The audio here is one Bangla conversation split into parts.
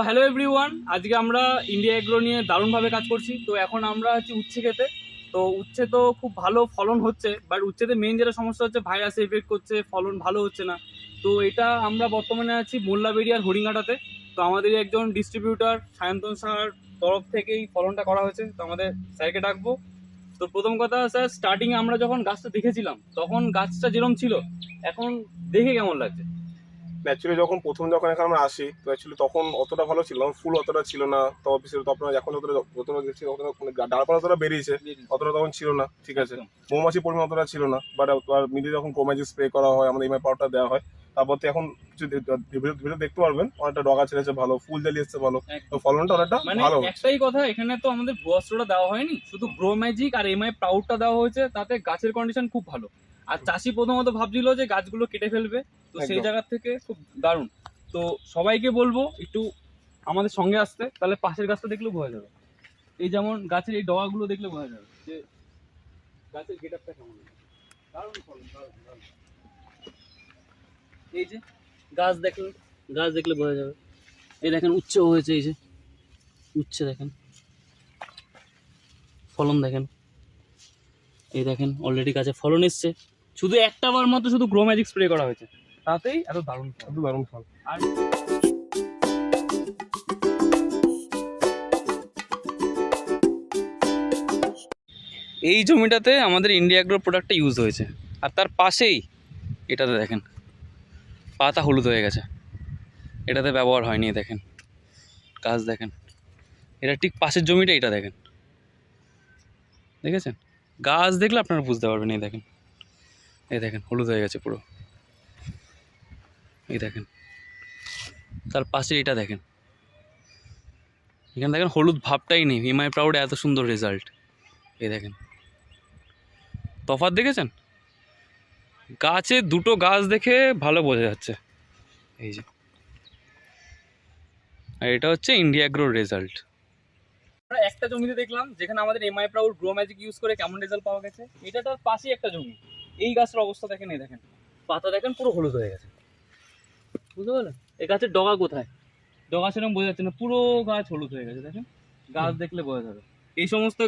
হ্যালো এভরিওয়ান, আজকে আমরা ইন্ডিয়া এগ্রো নিয়ে দারুণভাবে কাজ করছি। তো এখন আমরা হচ্ছে উচ্ছে খেতে। তো উচ্ছে তো খুব ভালো ফলন হচ্ছে, বাট উচ্ছেতে মেন যেটা সমস্যা হচ্ছে ভাইরাস এফেক্ট করছে, ফলন ভালো হচ্ছে না। তো এটা আমরা বর্তমানে আছি মোল্লাবেড়ি আর হরিঙ্গাটাতে। তো আমাদের একজন ডিস্ট্রিবিউটার সায়ন্তন স্যার তরফ থেকেই ফলনটা করা হয়েছে। তো আমাদের স্যারকে ডাকবো। তো প্রথম কথা স্যার, স্টার্টিংয়ে আমরা যখন গাছটা দেখেছিলাম তখন গাছটা যেরকম ছিল এখন দেখে কেমন লাগছে? অ্যাকচুয়ালি যখন এখানে আমরা আসি তো অ্যাকচুয়ালি তখন অতটা ভালো ছিল না, ফুল অতটা ছিল না। তো অফিসে তো আপনার এখন যতটা দেখছি ডালপালা অতটা বেরিয়েছে, অতটা তখন ছিল না। ঠিক আছে, মৌমাছির পরিমাণ অতটা ছিল না, বাট মিডিয়ে যখন কোমাজি স্প্রে করা হয়, আমাদের ইমাই পাউডারটা দেওয়া হয়, তারপর তো এখন কিছু ভিডিও দেখতে পারবেন, অনেকটা ডগা ছেড়েছে ভালো, ফুল জ্বালিয়ে এসছে ভালো, তো ফলনটা অনেকটা ভালো। একটাই কথা, এখানে তো আমাদের ব্রোয়াস্ট্রোটা দেওয়া হয়নি, শুধু গ্রো ম্যাজিক আর এমআই প্রাউডটা দেওয়া হয়েছে। তাতে গাছের কন্ডিশন খুব ভালো। আর চাষি প্রথমত ভাবছিল যে গাছগুলো কেটে ফেলবে, তো সেই জায়গা থেকে খুব দারুণ। তো সবাইকে বলবো একটু আমাদের সঙ্গে আসতে, তাহলে পাশের গাছটা দেখলেও বোঝা যাবে। এই যেমন গাছের এই ডগাগুলো দেখলে বোঝা যাবে যে গাছের গেট আপটা কেমন। দারুণ ফলন, দারুণ দারুণ। এই যে গাছ দেখেন, গাছ দেখলে বোঝা যাবে। এই দেখেন উচ্ছে হয়েছে, এই যে উচ্ছে দেখেন, ফলন দেখেন। এই দেখেন অলরেডি গাছে ফলন এসছে। শুধু একটা বার মতো শুধু গ্রো ম্যাজিক স্প্রে করা হয়েছে, তাতেই এত দারুণ ফল। আর এই জমিটাতে আমাদের ইন্ডিয়া এগ্রো প্রোডাক্টটা ইউজ হয়েছে। আর তার পাশেই এটাতে দেখেন পাতা হলুদ হয়ে গেছে, এটাতে ব্যবহার হয়নি। দেখেন গাছ দেখেন, এটা ঠিক পাশের জমিটা, এটা দেখেন, দেখেছেন? গাছ দেখলে আপনারা বুঝতে পারবেন। এই দেখেন হলুদ হয়ে গেছে পুরো। এই দেখেন তার পাশে এটা দেখেন, এখানে দেখেন হলুদ ভাবটাই নেই। এমআই প্রাউড এত সুন্দর রেজাল্ট। এই দেখেন তফাৎ দেখেছেন? গাছে দুটো গাছ দেখে ভালো বোঝা যাচ্ছে। এই যে, আর এটা হচ্ছে ইন্ডিয়া এগ্রোর রেজাল্ট। আমরা একটা জমিতে দেখলাম যেখানে আমাদের MI proud grow magic use করে কেমন রেজাল্ট পাওয়া গেছে। এটা তার পাশেই একটা জমি। এই গাছের অবস্থা দেখেন, এই দেখেন পাতা দেখেন পুরো হলুদ হয়ে গেছে, বুঝতে পারলেন? এই গাছের ডগা কোথায়? ডগা সেরকম বোঝা যাচ্ছে না, পুরো গাছ হলুদ হয়ে গেছে। দেখেন গাছ দেখলে বোঝা যাবে। এই সমস্ত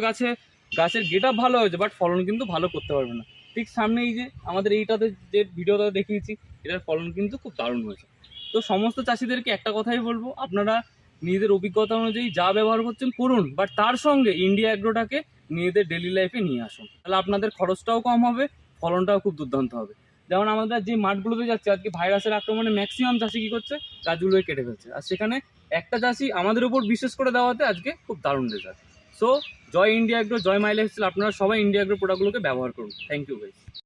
গাছের গেট আপ ভালো হয়েছে, বাট ফলন কিন্তু ভালো করতে পারবে না। ঠিক সামনে এই যে আমাদের এইটাতে যে ভিডিওটা দেখিয়েছি, এটার ফলন কিন্তু খুব দারুণ হয়েছে। তো সমস্ত চাষিদেরকে একটা কথাই বলবো, আপনারা নিজেদের অভিজ্ঞতা অনুযায়ী যা ব্যবহার করছেন করুন, বাট তার সঙ্গে ইন্ডিয়া এগ্রোটাকে নিজেদের ডেলি লাইফে নিয়ে আসুন। তাহলে আপনাদের খরচটাও কম হবে, ফলনটাও খুব দুর্দান্ত হবে। যেমন আমাদের যে মাঠগুলোতে যাচ্ছে আজকে ভাইরাসের আক্রমণে ম্যাক্সিমাম চাষি কি করছে, গাছগুলোকে কেটে ফেলছে। আর সেখানে একটা চাষি আমাদের উপর বিশেষ করে দেওয়াতে আজকে খুব দারুণ রেজাল্ট। সো জয় ইন্ডিয়া এগ্রো, জয় মাই লাইফস্টাইল। আপনারা সবাই ইন্ডিয়া এগ্রো প্রোডাক্টগুলোকে ব্যবহার করুন। Thank you guys.